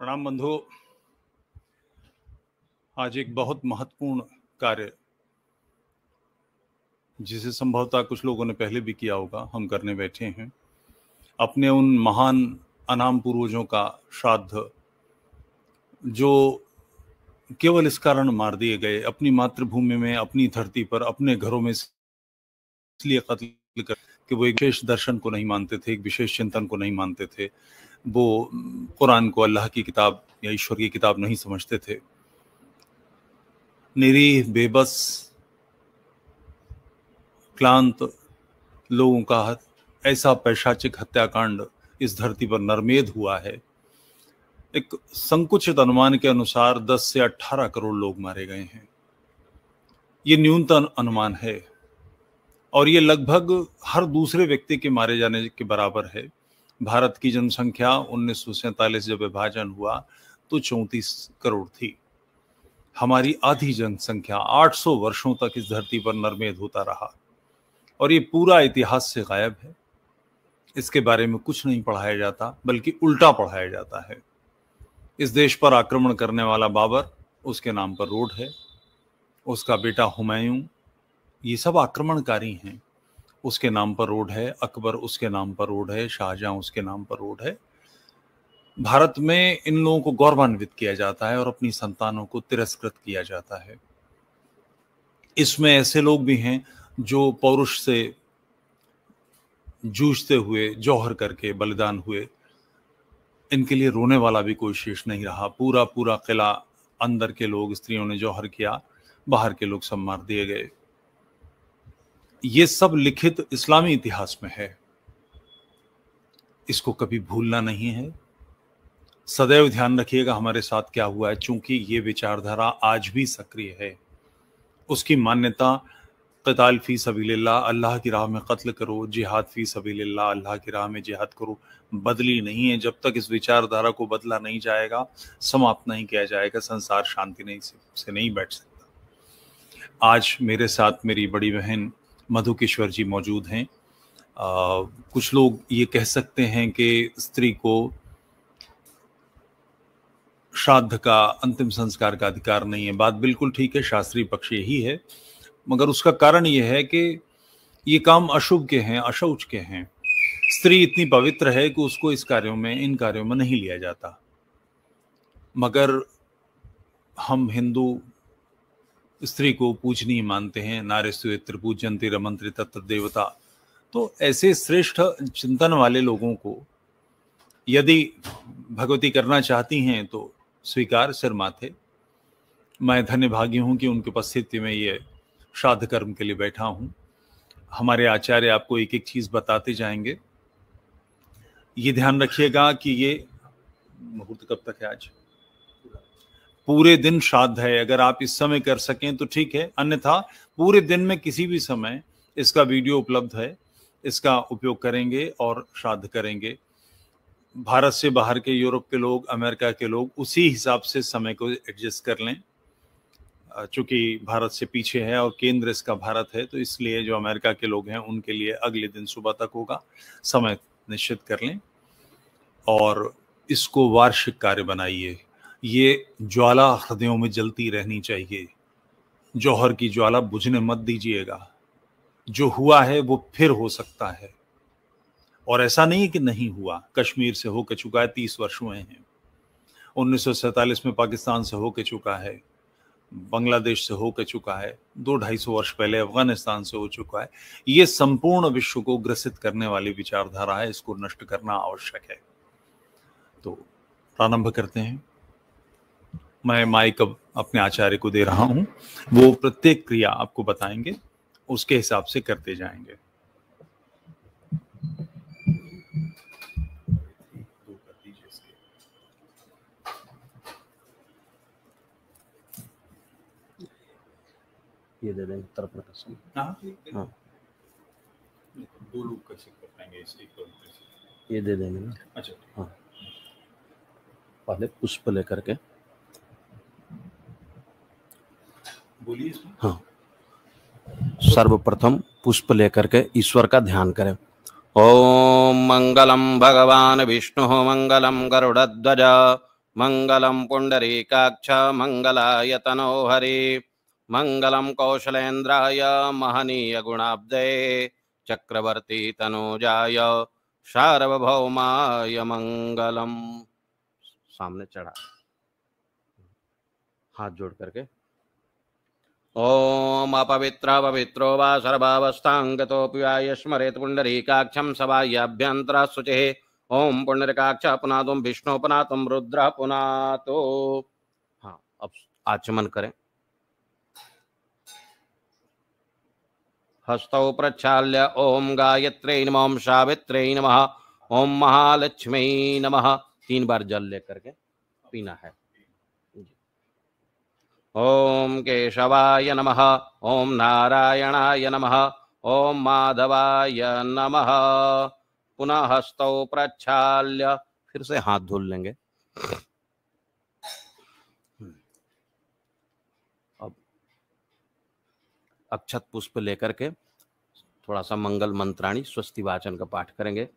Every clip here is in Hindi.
प्रणाम बंधु। आज एक बहुत महत्वपूर्ण कार्य, जिसे संभवतः कुछ लोगों ने पहले भी किया होगा, हम करने बैठे हैं। अपने उन महान अनाम पूर्वजों का श्राद्ध, जो केवल इस कारण मार दिए गए, अपनी मातृभूमि में, अपनी धरती पर, अपने घरों में इसलिए कत्ल कर कि वो एक विशेष दर्शन को नहीं मानते थे, एक विशेष चिंतन को नहीं मानते थे, वो कुरान को अल्लाह की किताब या ईश्वर की किताब नहीं समझते थे। निरीह, बेबस, क्लांत लोगों का ऐसा पैशाचिक हत्याकांड इस धरती पर नरमेध हुआ है। एक संकुचित अनुमान के अनुसार 10 से 18 करोड़ लोग मारे गए हैं। ये न्यूनतम अनुमान है और ये लगभग हर दूसरे व्यक्ति के मारे जाने के बराबर है। भारत की जनसंख्या 1947 जब विभाजन हुआ तो 34 करोड़ थी। हमारी आधी जनसंख्या 800 वर्षों तक इस धरती पर नरमेध होता रहा और ये पूरा इतिहास से गायब है। इसके बारे में कुछ नहीं पढ़ाया जाता, बल्कि उल्टा पढ़ाया जाता है। इस देश पर आक्रमण करने वाला बाबर, उसके नाम पर रोड है। उसका बेटा हुमायूं, ये सब आक्रमणकारी हैं, उसके नाम पर रोड है। अकबर, उसके नाम पर रोड है। शाहजहां, उसके नाम पर रोड है। भारत में इन लोगों को गौरवान्वित किया जाता है और अपनी संतानों को तिरस्कृत किया जाता है। इसमें ऐसे लोग भी हैं जो पौरुष से जूझते हुए, जौहर करके बलिदान हुए। इनके लिए रोने वाला भी कोई शेष नहीं रहा। पूरा पूरा किला, अंदर के लोग, स्त्रियों ने जौहर किया, बाहर के लोग सब मार दिए गए। ये सब लिखित इस्लामी इतिहास में है। इसको कभी भूलना नहीं है। सदैव ध्यान रखिएगा हमारे साथ क्या हुआ है, चूंकि ये विचारधारा आज भी सक्रिय है। उसकी मान्यता क़िताल फी सबीलिल्लाह, अल्लाह की राह में कत्ल करो, जिहाद फी सबीलिल्लाह, अल्लाह की राह में जिहाद करो, बदली नहीं है। जब तक इस विचारधारा को बदला नहीं जाएगा, समाप्त नहीं किया जाएगा, संसार शांति से नहीं बैठ सकता। आज मेरे साथ मेरी बड़ी बहन मधुकेश्वर जी मौजूद हैं। कुछ लोग ये कह सकते हैं कि स्त्री को श्राद्ध का, अंतिम संस्कार का अधिकार नहीं है। बात बिल्कुल ठीक है, शास्त्रीय पक्ष यही है, मगर उसका कारण यह है कि ये काम अशुभ के हैं, अशौच के हैं। स्त्री इतनी पवित्र है कि उसको इन कार्यों में नहीं लिया जाता। मगर हम हिंदू स्त्री को पूजनीय मानते हैं। नारीस्तु त्रिपूज्यन्ते रमन्ते तत्र देवता। तो ऐसे श्रेष्ठ चिंतन वाले लोगों को यदि भगवती करना चाहती हैं तो स्वीकार, सिर माथे। मैं धन्यभागी हूं कि उनकी उपस्थिति में ये श्राद्ध कर्म के लिए बैठा हूं। हमारे आचार्य आपको एक एक चीज बताते जाएंगे। ये ध्यान रखिएगा कि ये मुहूर्त कब तक है? आज पूरे दिन श्राद्ध है। अगर आप इस समय कर सकें तो ठीक है, अन्यथा पूरे दिन में किसी भी समय इसका वीडियो उपलब्ध है, इसका उपयोग करेंगे और श्राद्ध करेंगे। भारत से बाहर के, यूरोप के लोग, अमेरिका के लोग उसी हिसाब से समय को एडजस्ट कर लें। चूंकि भारत से पीछे है और केंद्र इसका भारत है, तो इसलिए जो अमेरिका के लोग हैं उनके लिए अगले दिन सुबह तक होगा। समय निश्चित कर लें और इसको वार्षिक कार्य बनाइए। ये ज्वाला हृदयों में जलती रहनी चाहिए। जौहर की ज्वाला बुझने मत दीजिएगा। जो हुआ है वो फिर हो सकता है, और ऐसा नहीं कि नहीं हुआ। कश्मीर से होकर चुका है, 30 वर्ष हुए हैं। 1947 में पाकिस्तान से होकर चुका है, बांग्लादेश से होकर चुका है, 200-250 वर्ष पहले अफगानिस्तान से हो चुका है। ये संपूर्ण विश्व को ग्रसित करने वाली विचारधारा है। इसको नष्ट करना आवश्यक है। तो प्रारंभ करते हैं। मैं माइक अब अपने आचार्य को दे रहा हूं। वो प्रत्येक क्रिया आपको बताएंगे, उसके हिसाब से करते जाएंगे। ये दे देंगे तरफ प्रकाश। हाँ, 2 लोग कैसे कर पाएंगे? ये दे देंगे ना। अच्छा, हाँ, पहले पुष्प लेकर के बोलिए। हाँ, सर्वप्रथम पुष्प लेकर के ईश्वर का ध्यान करें। ओम मंगलम भगवान विष्णु मंगलम गरुड़ध्वज मंगलम पुंडरीकाक्ष मंगलाय तनोहरि मंगलम कौशलेन्द्राय महनीय गुणाब्दे चक्रवर्ती तनुजाय सार्वभौमाय मंगलम। सामने चढ़ा हाथ जोड़ करके ओम अपवित्र पवित्रो वा सर्वावस्थांगतोऽपि वा स्मरेत् पुंडरीकाक्षं सबाह्याभ्यन्तरः शुचिः। ओम पुंडरीकाक्ष पुनातुम विष्णु पुनातुम रुद्र पुनातो। हाँ, अब आचमन करें। हस्तौ प्रक्षाल्य ओम गायत्र्यै नमः, ओम सावित्र्यै नमः, ओम महालक्ष्मी नमः 3 बार जल लेकर के पीना है। ओम केशवाय नमः, ओम नारायणाय नमः, ओम माधवाय नमः। पुनः हस्तौ प्रक्षाल्य फिर से हाथ धुल लेंगे। अब अक्षत पुष्प लेकर के थोड़ा सा मंगल मंत्राणी स्वस्ति वाचन का पाठ करेंगे।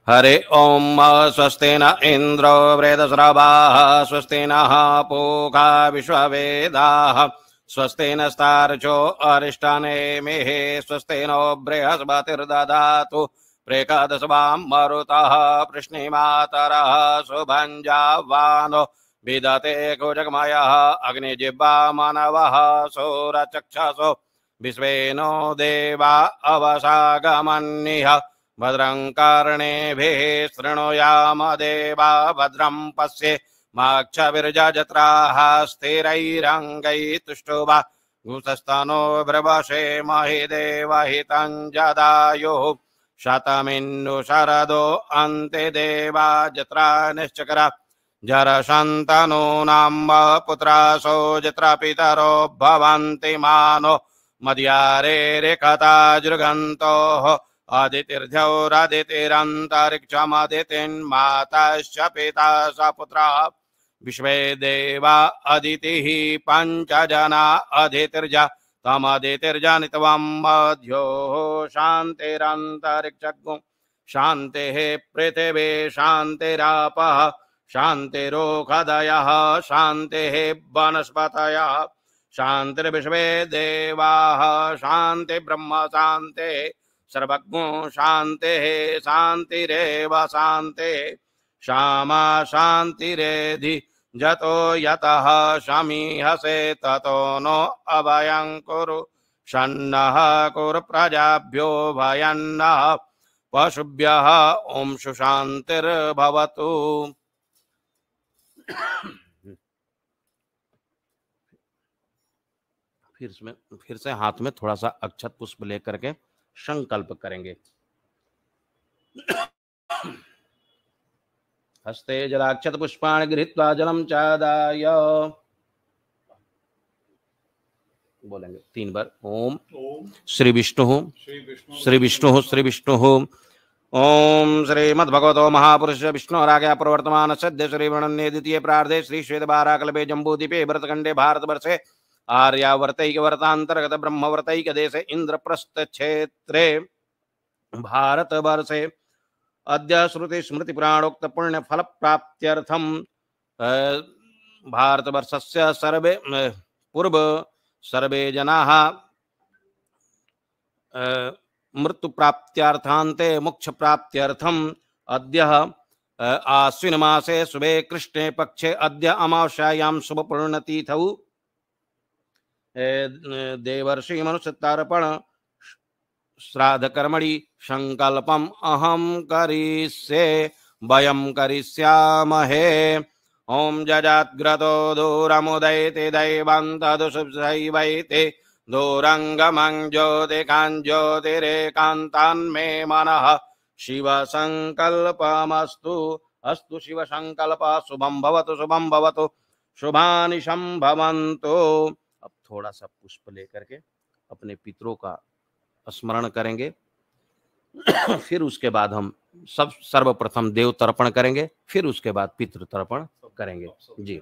हरे ओम स्वस्ति न इंद्रो वृद्धश्रवाः स्वस्ति नः पूषा विश्ववेदाः स्वस्ति नस्तार्क्ष्यो अरिष्टानेमिः स्वस्ति नो बृहस्पतिर्दधातु प्रेकदशवां मरुतः पृश्निमातरः सुभञ्जावानो विदते कुजगमयः अग्निजिह्वा मानवः सूरचक्षसो विश्वेनो देवा अवसागमन्निः भद्रं कर्णेभिः शृणुयाम देवा भद्रं पश्ये माक्षभिर्जत्राः स्थिरैरङ्गैः तुष्टुवा घुसस्तनो ब्रवशे महि देवहितं जदायुः शतमिन्नु शरदो अन्ते देवा जत्रा निश्चक्रा जरशन्तनूनां पुत्रासो जत्रा पितरो भवन्ति मानो मद्यारेरिकता जृगन्तोः अदितिर्ध्यौरदितिरन्तरिक्षमदितिन्माताश्च पिता स पुत्रा विश्वे देवा अदितिः पञ्चजना अदितिर्ज तमदितिर्जनित्वं मध्यो शान्तिरन्तरिक्षगुं शान्तिः पृथिवी शान्तिरापः शान्तिरोषधयः शान्तिः वनस्पतयः शान्तिर्विश्वे देवाः शान्तिर्ब्रह्म शान्तिः सर्वज्ञो शान्तिः शान्तिरेव शान्तिः श्यामा शान्तिरेधि जतो यतः शमीहसे ततो नो अभयं कुरु शन्नः कुरु प्रजाभ्यो भयन्नः पशुभ्यः ओम सुशान्तिर्भवतु। फिर से हाथ में थोड़ा सा अक्षत पुष्प लेकर के संकल्प करेंगे। हस्ते जलाक्षत पुष्पाणि गृहीत्वा जलम चादाय बोलेंगे 3 बार। ओम श्री विष्णु श्री विष्णु श्री विष्णु ओम श्रीमद्भगवतो महापुरुष विष्णुराज्ञया प्रवर्तमान सद्य श्री वर्णन्ये द्वितीय प्रार्धे श्री श्वेत बाराकल्पे जम्बूद्वीपे भरतखंडे भारतवर्षे आर्यावर्तैक वर्तांतर्गत ब्रह्मवर्तैक देशे इंद्रप्रस्थ क्षेत्रे भारतवर्षे अद्य श्रुति स्मृति पुराणोक्त पुण्य फल प्राप्त्यर्थम भारतवर्षस्य सर्वे पूर्व सर्वे जनाः मृत्यु प्राप्त्यार्थान्ते मोक्ष प्राप्त्यर्थम अद्य आश्विन मासे शुभे कृष्णे पक्षे अद्य अमावास्यायां शुभ पुण्यतिथौ देवर्षि मनुष्यतार्पण श्राद्ध कर्मणि संकल्पम अहम करिष्ये वयं करिष्यामहे। ओम जजाद्ग्रतो दूरमुदयते दैवं तदुषुप्सैवैते दूरंगमं ज्योतिकाञ्ज्योतिरेकान्तान्मे मनः शिव संकल्पमस्तु अस्तु शिव संकल्प शुभं भवतु शुभानि संभवन्तु। अब थोड़ा सा पुष्प लेकर के अपने पितरों का स्मरण करेंगे। फिर उसके बाद हम सर्वप्रथम देव तर्पण करेंगे, फिर उसके बाद पितृ तर्पण करेंगे जी।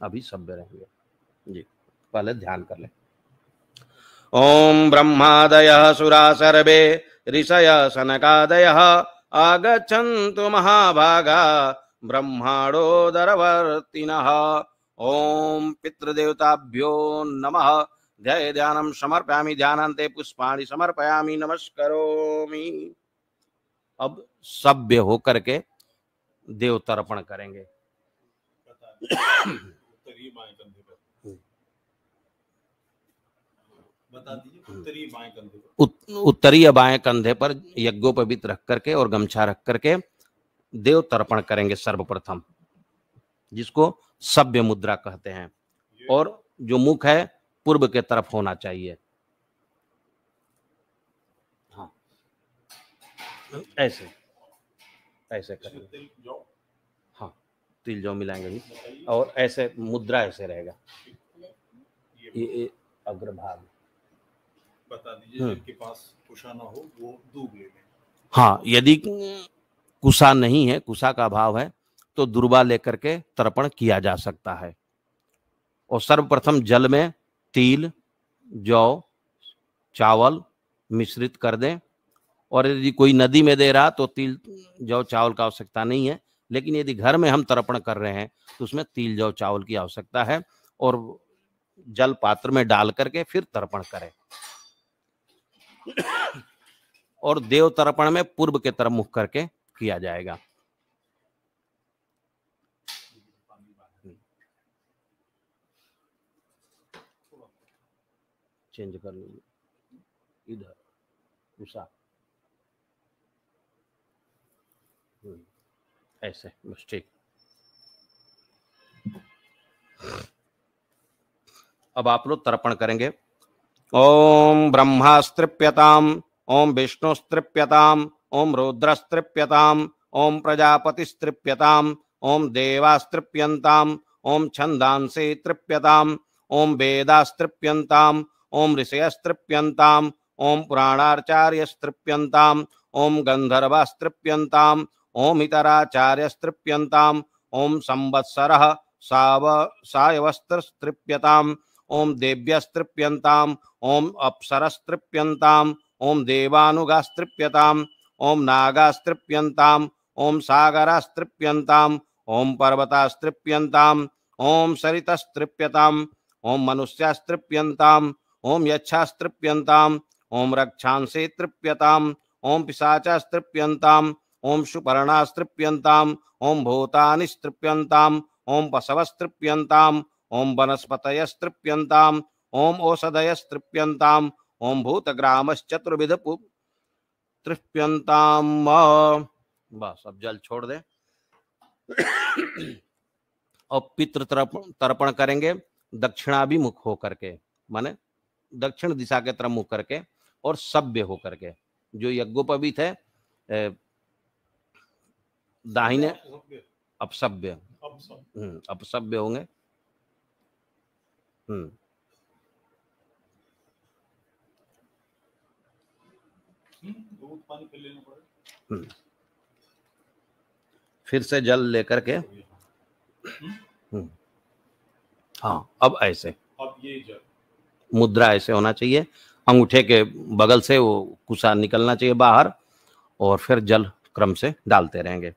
अभी सभ्य रहेंगे जी। पहले ध्यान कर ले। ओम ब्रह्मादयः सुरा सर्वे ऋषयः सनकादयः आगच्छन्तु महाभागा ब्रह्माणोदरवर्तिनः। ओम पितृदेवताभ्यो नमः। ध्याय ध्यानं समर्पयामि, ध्यानान्ते पुष्पाणि समर्पयामि, नमस्करोमि। अब सभ्य होकर के देव तर्पण करेंगे। बता दीजिए, उत्तरी बाएं कंधे पर, उत्तरीय बाएं कंधे पर यज्ञोपवीत रख करके और गमछा रख करके देव तर्पण करेंगे सर्वप्रथम, जिसको सभ्य मुद्रा कहते हैं। और जो मुख है पूर्व के तरफ होना चाहिए। हाँ, ऐसे ऐसे करेंगे। हाँ, तिल जौ मिलाएंगे भी, और ऐसे मुद्रा ऐसे रहेगा। ये अग्रभाग बता दीजिए, जिनके पास कुशा ना हो वो दूब ले लें। हाँ, यदि कुशा नहीं है, कुशा का अभाव है, तो दुर्वा लेकर के तर्पण किया जा सकता है। और सर्वप्रथम जल में तिल, जौ, चावल मिश्रित कर दें। और यदि कोई नदी में दे रहा तो तिल, जौ, चावल का आवश्यकता नहीं है। लेकिन यदि घर में हम तर्पण कर रहे हैं तो उसमें तिल, जौ, चावल की आवश्यकता है। और जल पात्र में डाल करके फिर तर्पण करें। और देव तर्पण में पूर्व के तरफ मुख करके किया जाएगा। चेंज कर लीजिए इधर उषा, ऐसे बस ठीक। अब आप लोग तर्पण करेंगे। ओम ब्रह्मास्त्रिप्यताम, ओम विष्णुस्त्रिप्यताम, ओम रुद्रस्त्रिप्यताम, ओम प्रजापतिस्त्रिप्यताम, ओम देवास्त्रिप्यन्ताम, ओम छंदांसि तृप्यताम, ओम वेदास्त्रिप्यन्ताम, ओम ऋषयस्त्रिप्यन्ताम, ओम पुराणाचार्यस्त्रिप्यन्ताम, ओम गंधर्वास्त्रिप्यन्ताम, ओम इतराचार्यस्त्रिप्यन्ताम, ओम संवत्सरः सायवस्त्रस्त्रिप्यताम, ओम देव्यस्त्रिप्यन्ताम, ओम अप्सरस्त्रिप्यन्ताम, ओम देवानुगास्त्रिप्यताम, ओम नागास्त्रिप्यन्ताम, ओम सागरास्त्रिप्यन्ताम, ओम पर्वतास्त्रिप्यन्ताम, ओम सरितस्त्रिप्यताम, ओम मनुष्यास्त्रिप्यन्ताम, ओम यक्षास्त्रिप्यन्ताम, ओम रक्षांसि तृप्यताम, ओम पिशाचास्त्रिप्यन्ताम, ओम सुपर्णास्त्रिप्यन्ताम, ओम भूतानिस्त्रिप्यन्ताम, ओम पशवस्त्रिप्यन्ताम, ओम वनस्पतयस्त्रिप्यन्ताम, ओम औषधयस्त्रिप्यन्ताम, ओम भूतग्रामश्चतुर्विध तृप्यन्ताम। बस अब जल छोड़ दे। और पितृ तर्पण करेंगे दक्षिणाभिमुख होकर के, माने दक्षिण दिशा के तरफ मुख करके और सभ्य होकर के। जो यज्ञोपवीत है दाहिने अपसभ्य, अपसभ्य होंगे। फिर से जल लेकर के हाँ, अब ऐसे, अब ये जल मुद्रा ऐसे होना चाहिए। अंगूठे के बगल से वो कुशा निकलना चाहिए बाहर, और फिर जल क्रम से डालते रहेंगे।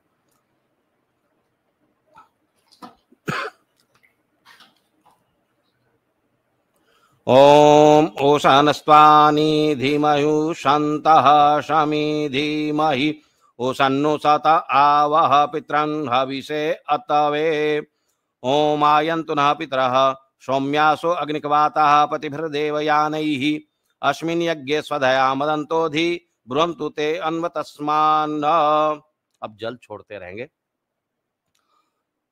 ओम ओशानस्त्वानि धीमहि शन्तः शमी धीमहि ओशन्नु सत आवह पितरन् हविषे अतवे। ओम आयन्तु नः पितरः सौम्यासो अग्निकवाताः पतिभिर्देवयानैः अस्मिन् यज्ञे स्वधया मदन्तोधि ब्रुवन्तु ते अन्वतस्मान्। अब जल छोड़ते रहेंगे।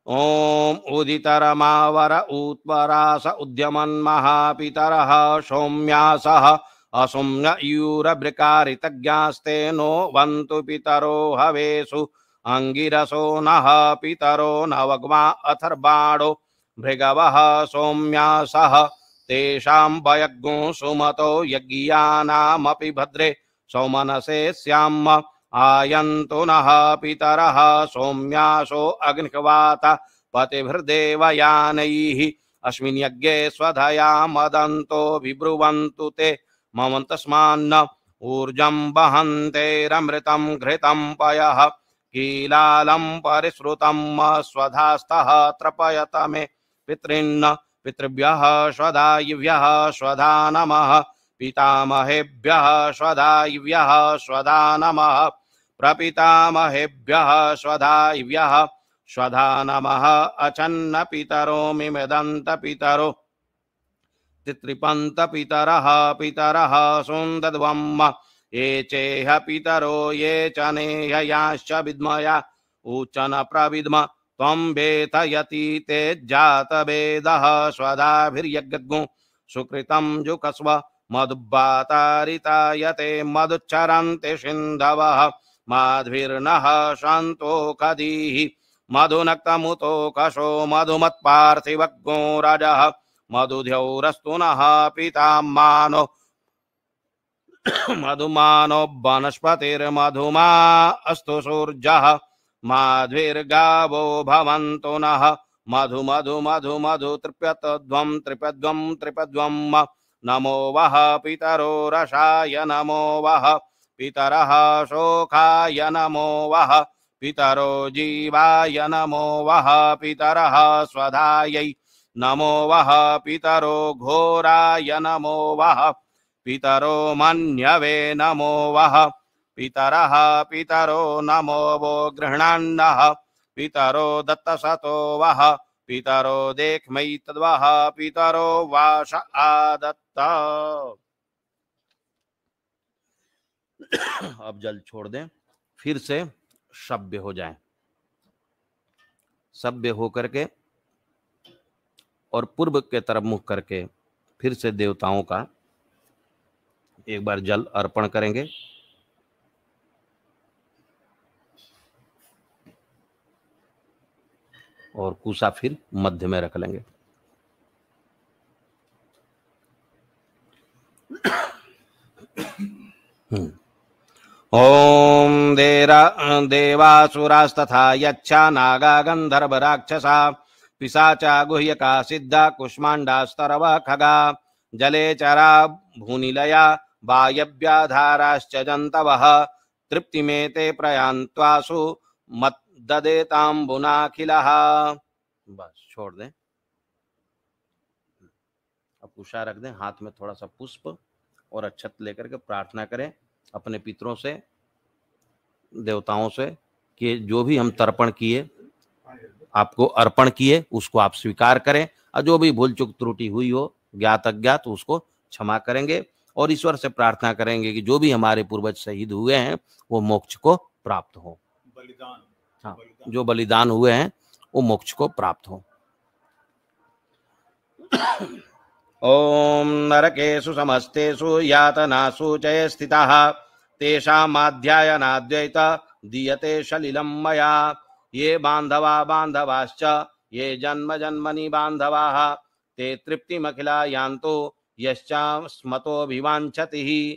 ओम उदितरमावर उत्परास उद्यमन् महापितरः सौम्यासः असुम्नयूरभृकारितज्ञास्ते नो वन्तु पितरो हवेषु अंगिरसो नः पितरो नवग्मा अथर्वाणो भृगवः सौम्यासः तेषां वयज्ञो सुमतो यज्ञियानामपि भद्रे सौमनसे स्याम। आयन्तु नः पितरः सौम्यासो अग्निकवाता पतिभिर्देवयानैः अस्मिन् यज्ञे स्वधया मदन्तो विब्रुवन्तु ते मम तस्मान्न ऊर्जं वहन्तेरमृतं घृतं पयः कीलालं परिश्रुतं स्वधास्तः तृपयत मे पितॄन् पितृभ्यः स्वधायिभ्यः स्वधा नमः पितामहेभ्यः स्वधायिभ्यः स्वधा नमः प्रपितामहेभ्यः स्वधायिभ्यः स्वधा नमः अचन्न पितरो मिमेदन्त पितरो तितृपन्त पितरः पितरः सुन्दद्वम् ये चेह पितरो ये च नेहयाश्च विद्मया ऊचन प्रविद्म त्वं वेतयति ते जातवेदः स्वधाभिर्यज्ञो सुकृतं जुकस्व मधुब्बातारितायते मधुच्चरन्ति सिन्धवः माध्विर्नः सन्तोषधीः मधुनक्तमुतोकशो मधुमत्पार्थिवज्ञो रजः मधुध्यौरस्तु नः पिता मानो मधुमानो वनस्पतिर्मधुमा अस्तु सूर्यः माध्विर्गावो भवन्तु नः मधु मधु मधु मधु त्रिप्यतध्वं त्रिपद्वं त्रिपद्वं नमो वः पितरो रसाय नमो वः पितरः शोकाय नमो वः पितरो जीवाय नमो वः पितरः स्वधायै नमो वः पितरो घोराय नमो वः पितरो मन्यवे नमो वः पितरः पितरो नमो वो गृह्णान्नः पितरो दत्तसतो वः पितरो देखमयि तद्वः पितरो वाश आदत्त। अब जल छोड़ दें, फिर से सभ्य हो जाएं। सभ्य हो करके और पूर्व के तरफ मुख करके फिर से देवताओं का एक बार जल अर्पण करेंगे। और कुसा फिर मध्य में रख लेंगे। ओम देवासुरास्तथा यक्षा नागा गंधर्व राक्षसा पिशाचा गुह्यका सिद्धा कुष्मांडास्तरव खगा जले चरा भूनिलया वायव्याधाराश्च जन्तवः तृप्तिमेते प्रयान्त्वासु मत ददेताम्बुनाखिलः। बस छोड़ दें। अब कुशा रख दें, हाथ में थोड़ा सा पुष्प और अक्षत लेकर के प्रार्थना करें अपने पितरों से, देवताओं से कि जो भी हम तर्पण किए, आपको अर्पण किए, उसको आप स्वीकार करें और जो भी भूल चूक त्रुटि हुई हो ज्ञात अज्ञात उसको क्षमा करेंगे और ईश्वर से प्रार्थना करेंगे कि जो भी हमारे पूर्वज शहीद हुए हैं वो मोक्ष को प्राप्त हो। बलिदान, हाँ, जो बलिदान हुए हैं वो मोक्ष को प्राप्त हो। ओम नरकेषु समस्तेषु यातनासु च स्थिताः तेषामाध्यायनाद्वैत दीयते सलिलं मया ये बान्धवा बान्धवाश्च ये जन्म जन्मनि बान्धवाः ते तृप्तिमखिला यान्तो यश्चास्मतोऽभिवाञ्छतिः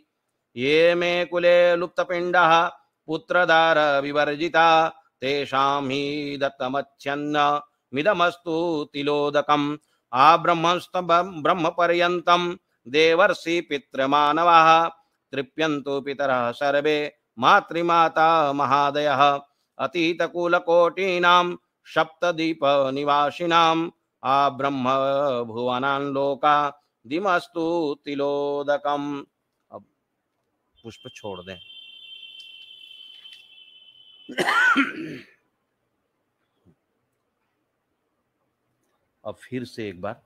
ये मे कुले लुप्तपिण्डः पुत्रदार विवर्जिता तेषां हि दत्तमच्छन्न मिदमस्तु तिलोदकम् ब्रह्मपर्यन्तं देवर्षि पितृमानवाः तृप्यन्तु पितरः सर्वे मातृमाता महादयः अतीतकुलकोटीनां सप्तदीपनिवासिनां ब्रह्म भुवनान् लोका दिमस्तु तिलोदकम्। अब पुष्प छोड़ दें। अब फिर से एक बार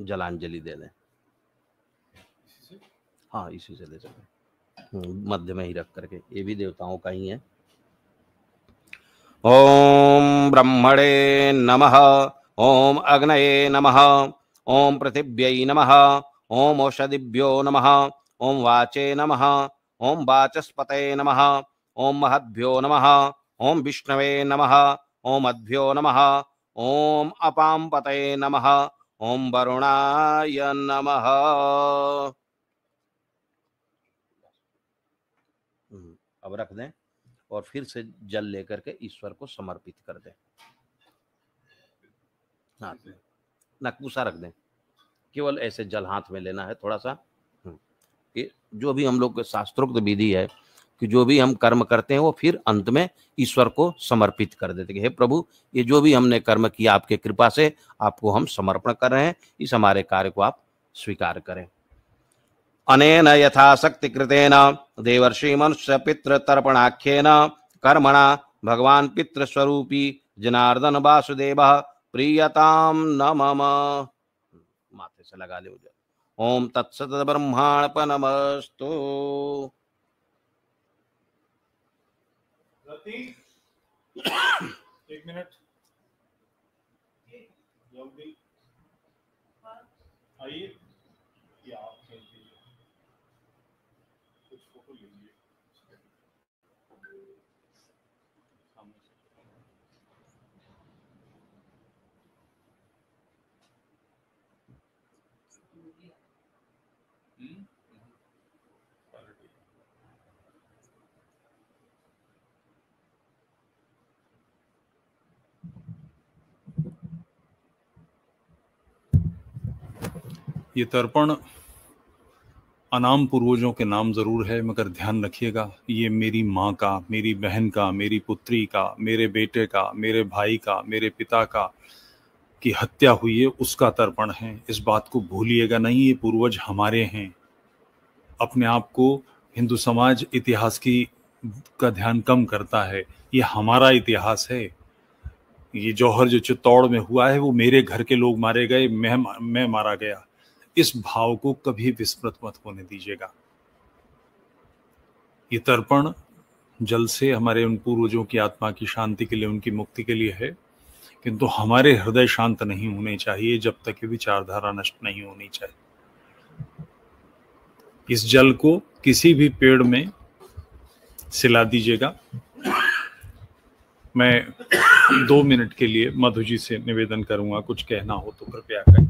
जलांजलि दे दें। हाँ, इसी से दे सकते, मध्य में ही रख करके, ये भी देवताओं का ही है। ओम ब्रह्मणे नमः, ओम अग्नये नमः, ओम पृथिव्यै नमः, ओम औषधिभ्यो नमः, ओम वाचे नमः, ओम वाचस्पतये नमः, ओम महद्भ्यो नमः, ओम विष्णवे नमः, ओम अद्भ्यो नमः, ओम अपाम्पतये नमः, ओम वरुणाय नमः। अब रख दें और फिर से जल लेकर के ईश्वर को समर्पित कर दें। हाथ में नकुसा रख दें, केवल ऐसे जल हाथ में लेना है थोड़ा सा। कि जो भी हम लोग के शास्त्रोक्त विधि है कि जो भी हम कर्म करते हैं वो फिर अंत में ईश्वर को समर्पित कर देते कि हे प्रभु, ये जो भी हमने कर्म किया आपके कृपा से आपको हम समर्पण कर रहे हैं, इस हमारे कार्य को आप स्वीकार करें। अनेन यथाशक्ति कृतेन देवर्षि मनुष्य पितृ तर्पणाख्येन कर्मणा भगवान पितृ स्वरूपी जनार्दन वासुदेव प्रियताम न मम। माथे से लगा ले मुझे। ओम तत्सत ब्रह्मार्पणमस्तु। एक मिनट आइए, या आप खेल लीजिए, कुछ फोटो लीजिए। ये तर्पण अनाम पूर्वजों के नाम जरूर है, मगर ध्यान रखिएगा ये मेरी माँ का, मेरी बहन का, मेरी पुत्री का, मेरे बेटे का, मेरे भाई का, मेरे पिता का की हत्या हुई है उसका तर्पण है। इस बात को भूलिएगा नहीं, ये पूर्वज हमारे हैं। अपने आप को हिंदू समाज इतिहास का ध्यान कम करता है, ये हमारा इतिहास है। ये जौहर जो चित्तौड़ में हुआ है वो मेरे घर के लोग मारे गए, मैं मारा गया। इस भाव को कभी विस्मृत मत होने दीजिएगा। ये तर्पण जल से हमारे उन पूर्वजों की आत्मा की शांति के लिए, उनकी मुक्ति के लिए है, किंतु हमारे हृदय शांत नहीं होने चाहिए जब तक ये विचारधारा नष्ट नहीं होनी चाहिए। इस जल को किसी भी पेड़ में सिला दीजिएगा। मैं 2 मिनट के लिए मधु जी से निवेदन करूंगा, कुछ कहना हो तो कृपया करें।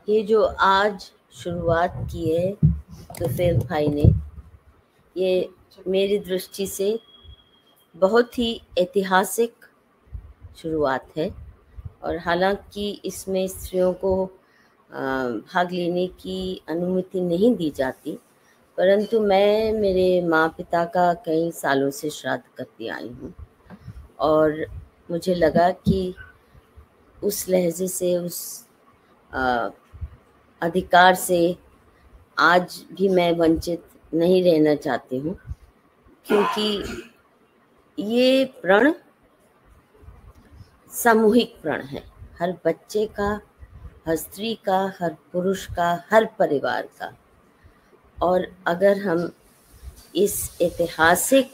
ये जो आज शुरुआत की है तुफैल भाई ने, ये मेरी दृष्टि से बहुत ही ऐतिहासिक शुरुआत है। और हालांकि इसमें स्त्रियों को भाग लेने की अनुमति नहीं दी जाती, परंतु मैं मेरे माँ पिता का कई सालों से श्राद्ध करती आई हूँ और मुझे लगा कि उस लहजे से, उस अधिकार से आज भी मैं वंचित नहीं रहना चाहती हूँ, क्योंकि ये प्रण सामूहिक प्रण है, हर बच्चे का, हर स्त्री का, हर पुरुष का, हर परिवार का। और अगर हम इस ऐतिहासिक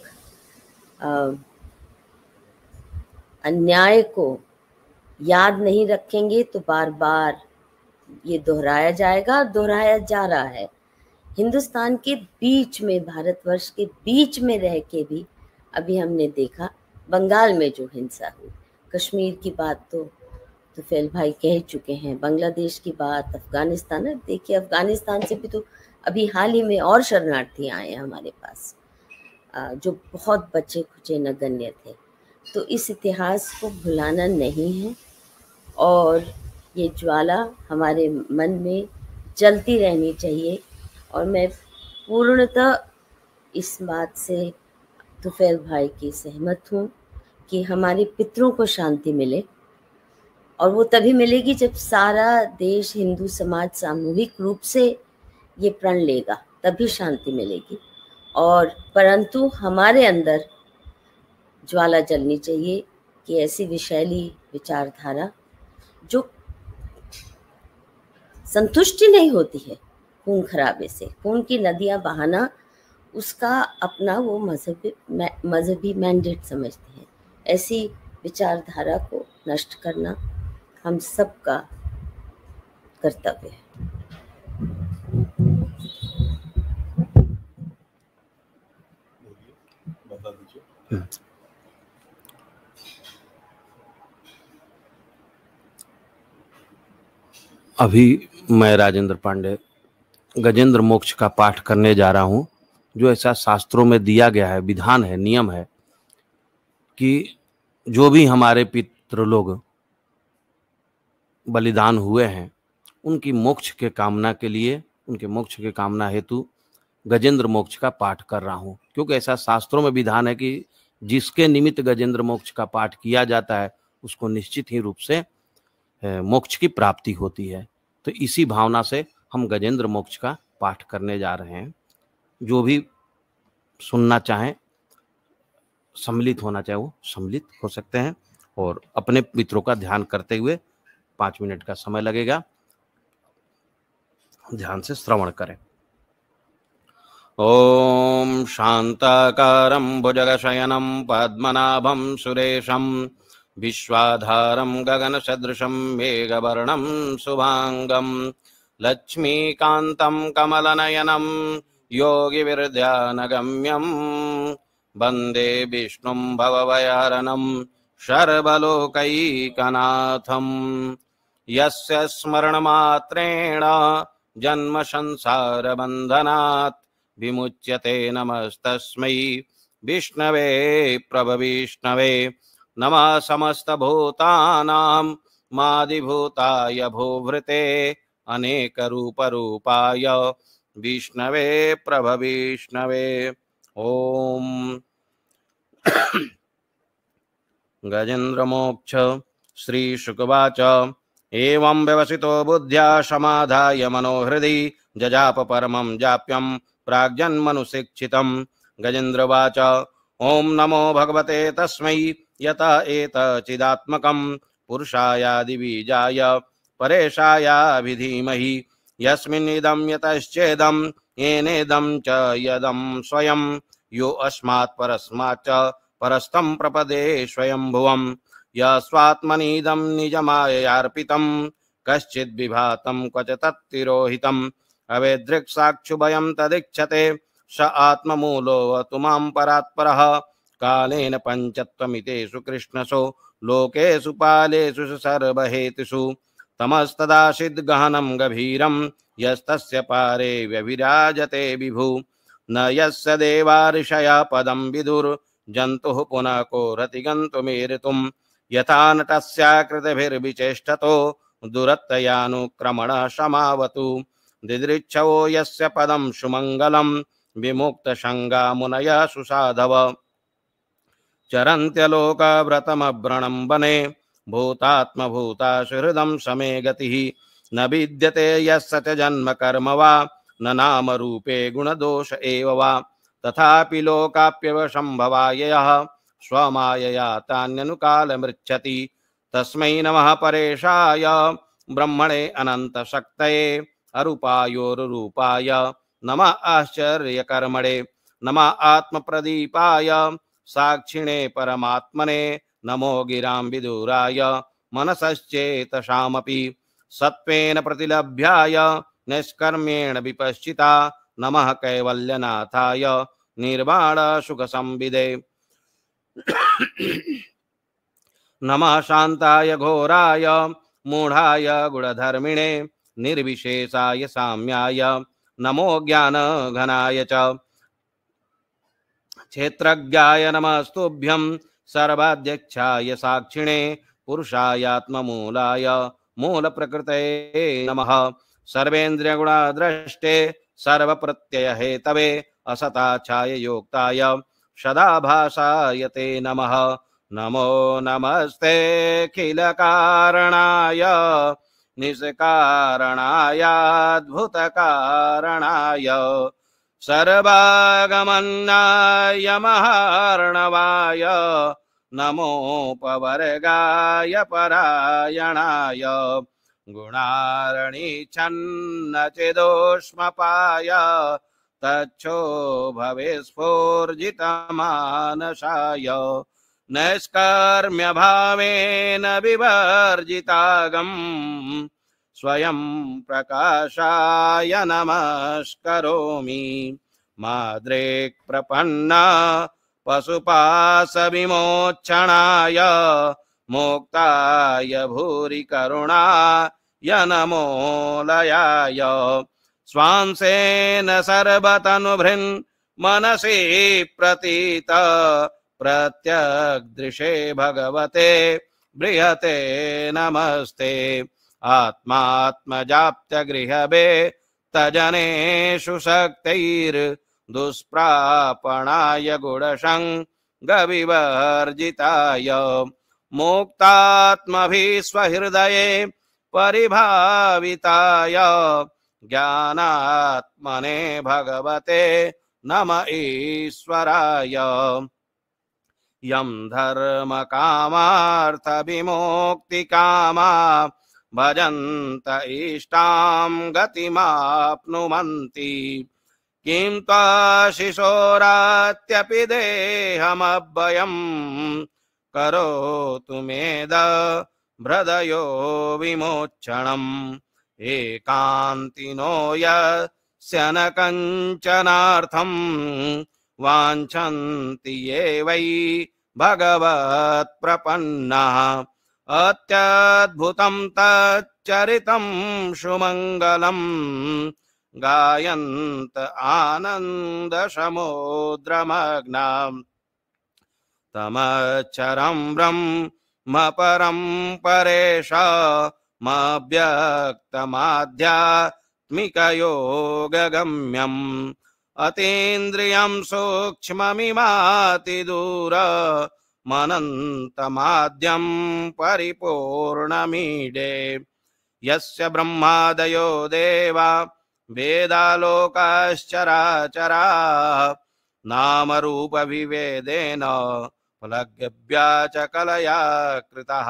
अन्याय को याद नहीं रखेंगे तो बार बार ये दोहराया जाएगा, दोहराया जा रहा है। हिंदुस्तान के बीच में, भारतवर्ष के बीच में रह के भी अभी हमने देखा बंगाल में जो हिंसा हुई, कश्मीर की बात तो तुफैल भाई कह चुके हैं, बांग्लादेश की बात, अफगानिस्तान। देखिए अफगानिस्तान से भी तो अभी हाल ही में और शरणार्थी आए हैं हमारे पास, जो बहुत बच्चे खुचे नगण्य थे। तो इस इतिहास को भुलाना नहीं है और ये ज्वाला हमारे मन में जलती रहनी चाहिए। और मैं पूर्णतः इस बात से तुफैल भाई की सहमत हूँ कि हमारे पितरों को शांति मिले, और वो तभी मिलेगी जब सारा देश, हिंदू समाज सामूहिक रूप से ये प्रण लेगा, तभी शांति मिलेगी। और परंतु हमारे अंदर ज्वाला जलनी चाहिए कि ऐसी विषैली विचारधारा जो संतुष्टि नहीं होती है खून खराबे से, खून की नदियां बहाना उसका अपना वो मजहबी मैंडेट समझते हैं। ऐसी विचारधारा को नष्ट करना हम सबका कर्तव्य है। बता दीजिए। अभी मैं राजेंद्र पांडे गजेंद्र मोक्ष का पाठ करने जा रहा हूँ, जो ऐसा शास्त्रों में दिया गया है, विधान है, नियम है कि जो भी हमारे पितृ लोग बलिदान हुए हैं उनकी मोक्ष के कामना के लिए, उनके मोक्ष के कामना हेतु गजेंद्र मोक्ष का पाठ कर रहा हूँ, क्योंकि ऐसा शास्त्रों में विधान है कि जिसके निमित्त गजेंद्र मोक्ष का पाठ किया जाता है उसको निश्चित ही रूप से मोक्ष की प्राप्ति होती है। तो इसी भावना से हम गजेंद्र मोक्ष का पाठ करने जा रहे हैं। जो भी सुनना चाहें, सम्मिलित होना चाहे वो सम्मिलित हो सकते हैं, और अपने मित्रों का ध्यान करते हुए 5 मिनट का समय लगेगा, ध्यान से श्रवण करें। ओम शांताकारं भुजगशयनं पद्मनाभं सुरेशं विश्वाधारं गगनसदृशं मेघवर्णं शुभांगं लक्ष्मीकान्तं कमलनयनं योगिविरध्यानगम्यं वन्दे विष्णुं भवभयहरणं सर्वलोकैकनाथं यस्य स्मरणमात्रेण जन्म संसारबन्धनात् विमुच्यते। नमस्तस्मै विष्णवे प्रभविष्णवे। नमः समस्तभूतानां मादिभूताय भूभृते अनेकरूपरूपाय विष्णवे प्रभविष्णवे। ओम गजेन्द्रमोक्ष। श्रीशुकवाच एवं व्यवसितो बुद्ध्या समाधाय मनोहृदि जजाप परमं जाप्यं प्राग्जन्मनुशिक्षितं। गजेन्द्रवाच ओम नमो भगवते तस्मै यत एतचिदात्मकं पुरुषायादिबीजाय परेशायाभिधीमहि यस्मिन्निदं यतश्चेदं येनेदं च यदं स्वयं यो अस्मात् परस्माच्च परस्तं प्रपदे स्वयंभुवं यस्वात्मनीदं निजमाययार्पितं कश्चिद्विभातं क्वच तत्तिरोहितम् अवेदृक्साक्षुभयं तदिच्छते स आत्ममूलोऽवतु मां परात्परः कालेन पञ्चत्वमितेषु कृष्णसो लोकेषु पालेषु सर्वहेतुषु तमस्तदासीद्गहनं गभीरं यस्तस्य पारे व्यभिराजते विभु न यस्य देवा ऋषयः पदं विदुर्जन्तुः पुनः को रति गन्तुमेरितुं यथा नटस्याकृतिभिर्विचेष्टतो दुरत्तयानुक्रमणः समावतु दिदृच्छवो यस्य पदं सुमङ्गलं विमुक्तसङ्गा मुनयः सुसाधव चरन्त्यलोकव्रतमव्रणं वने भूतात्मभूता सुहृदं समे गतिः न विद्यते यस्य च जन्म कर्म वा न नाम रूपे गुणदोष एव वा तथापि लोकाप्यवशम्भवाय यः स्वमायया तान्यनुकालमृच्छति तस्मै नमः परेशाय ब्रह्मणे अनन्तशक्तये अरूपायोरुरूपाय नमः आश्चर्यकर्मणे नमः आत्मप्रदीपाय साक्षिणे परमात्मने नमो गिरां विदुराय मनसश्चेतसामपि सत्त्वेन प्रतिलभ्याय निष्कर्म्येण विपश्चिता नमः कैवल्यनाथाय निर्वाण सुख संविदे नमः शांताय घोराय मूढ़ाय गुणधर्मिणे निर्विशेषाय साम्याय नमो ज्ञान घनाय च क्षेत्रज्ञाय नमस्तुभ्यं सर्वाध्यक्षाय साक्षिणे पुरुषायात्ममूलाय मूल प्रकृतये नमः सर्वेन्द्रिय गुणाद्रष्टे सर्वप्रत्यय हेतवे असताच्छाय योक्ताय सदाभासाय ते नमः नमो नमस्ते खिल कारणाय निष्कारणाय अद्भुत कारणाय सर्वागमनाय महार्णवाय नमोपवर्गाय परायणाय गुणार्णि छन्न चिदोष्मपाय तच्छोभवे स्फूर्जितमानसाय नैष्कर्म्य भावेन विवर्जितागम स्वयं प्रकाशाय नमस्करोमि माद्रेक् प्रपन्ना पशुपाश विमोक्षणाय मोक्ताय भूरि करुणाय नमोलयाय स्वांसेन सर्वतनुभृन् मनसि प्रतीत प्रत्यग्दृशे भगवते बृहते नमस्ते आत्मात्मजाप्य गृहभे तजनेषु शक्तैर्दुष्प्रापणाय गुणसङ्गविवर्जिताय मुक्तात्मभिः स्वहृदये परिभाविताय ज्ञानात्मने भगवते नम ईश्वराय। यं धर्मकामार्थविमोक्तिकामा भजन्त इष्टां गतिमाप्नुवन्ति किं त्वाशिशोरात्यपि देहमव्ययम् करोतु मेद भृदयो विमोचनम् एकान्तिनो यस्य न कञ्चनार्थं वाञ्छन्ति ये वै भगवत्प्रपन्नाः अत्यद्भुतं तच्चरितं सुमङ्गलं गायन्त आनन्दसमुद्रमग्नाम् तमच्चरं ब्रह्म परं परेशामव्यक्तमाध्यात्मिकयोगगम्यम् अतीन्द्रियं सूक्ष्ममिमातिदूर मनन्तमाद्यं परिपूर्णमीडे यस्य ब्रह्मादयो देवा वेदालोकाश्चराचरा नामरूपविवेदेन फलज्ञव्या च कलया कृतः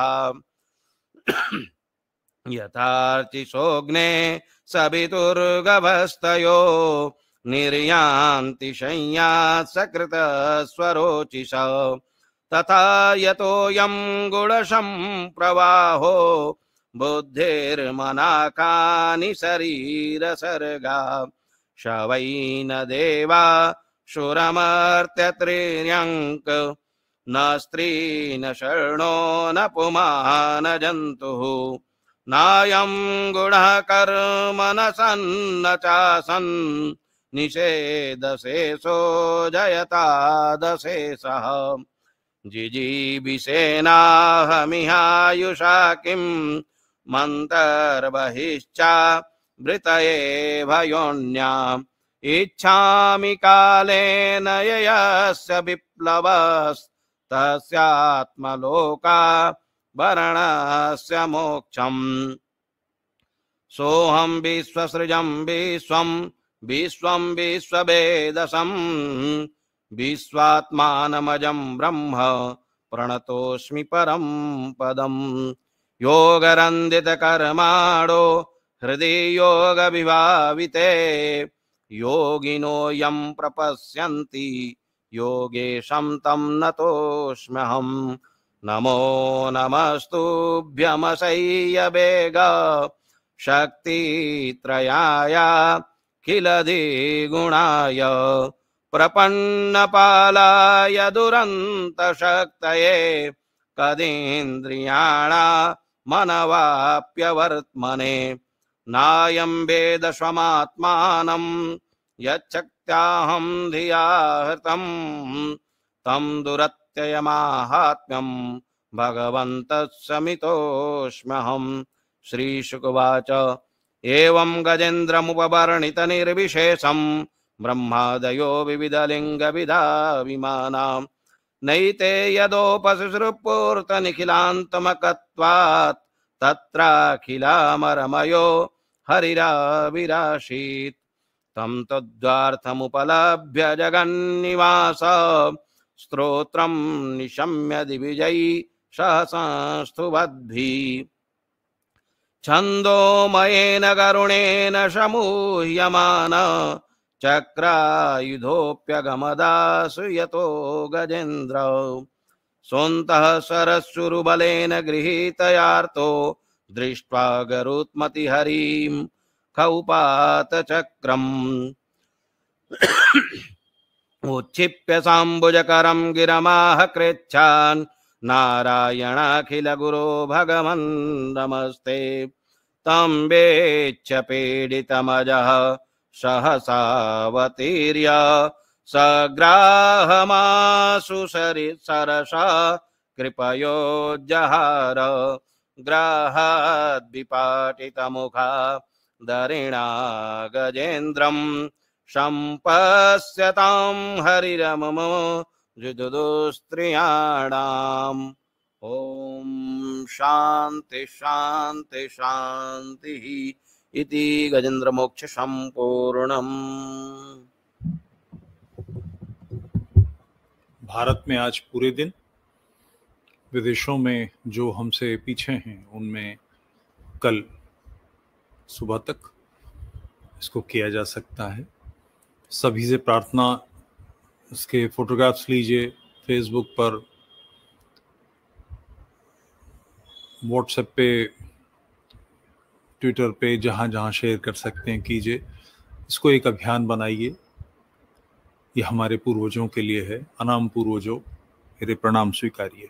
यथार्चिसोऽग्ने सवितुर्गभस्तयो निर्यान्ति शय्यात् सकृतस्वरोचिष तथा यतोऽयं गुणसम्प्रवाहो बुद्धिर्मनाकानि शरीरसर्गा शवैन देवा शुरमर्त्यत्रिर्यङ्क न स्त्री न शर्णो न पुमान जन्तुः नायं गुणः कर्म न सन्न चासन् निषेधशेषो जयतादशेषः जिजीविषेनाहमिहायुषा किं मन्तर्बहिश्चावृतये भयोन्याम् इच्छामि कालेन यस्य विप्लवस्तस्यात्मलोका वरणस्य मोक्षम् सोऽहं विश्वसृजं विश्वं विश्वं विश्ववेदसं विश्वात्मानमजं ब्रह्म प्रणतोऽस्मि परं पदम् योगरन्दितकर्माणो हृदि योगविभाविते योगिनो यं प्रपश्यन्ति योगेशं तं नतोऽस्म्यहम् नमो नमस्तुभ्यमसह्यवेग शक्तित्रयाय किलधिगुणाय प्रपन्नपालाय दुरन्तशक्तये कदीन्द्रियाणा मनवाप्यवर्त्मने नायं वेद स्वमात्मानं यच्छक्त्याहं धिया हृतं तं दुरत्ययमाहात्म्यं भगवन्तस्समितोऽस्म्यहम्। श्रीशुकवाच एवं गजेन्द्रमुपवर्णितनिर्विशेषं ब्रह्मादयो विविधलिङ्गविधा विमानां नैते यदोपसृपूर्तनिखिलान्तमकत्वात् तत्राखिलामरमयो हरिराविराशीत् तं तद्वार्थमुपलभ्य जगन्निवास स्तोत्रं निशम्य दिविजयी सहसंस्तुवद्भिः छन्दोमयेन करुणेन समूह्यमान चक्रायुधोऽप्यगमदासु यतो गजेन्द्र सोऽन्तः सरस्सुरुबलेन गृहीतयार्तो दृष्ट्वा गरुत्मतिहरीं खौपातचक्रम् उच्छिप्य साम्बुजकरं गिरमाह कृच्छान् नारायणाखिलगुरो भगवन् नमस्ते तं वेच्छ पीडितमजः सहसावतीर्य सग्राहमाशु सरसा कृपयोज्जहार ग्रहाद्विपाटितमुखा दरिणा गजेन्द्रं सम्पश्यतां हरिरमम जुदुदुस्त्रियाणाम्। ॐ शान्ति शान्ति शान्तिः इति गजेन्द्र मोक्ष संपूर्णम्। भारत में आज पूरे दिन, विदेशों में जो हमसे पीछे हैं उनमें कल सुबह तक इसको किया जा सकता है। सभी से प्रार्थना, इसके फोटोग्राफ्स लीजिए, फेसबुक पर, व्हाट्सएप पे, ट्विटर पे, जहाँ जहाँ शेयर कर सकते हैं कीजिए। इसको एक अभियान बनाइए। ये हमारे पूर्वजों के लिए है। अनाम पूर्वजों, मेरे प्रणाम स्वीकारिए।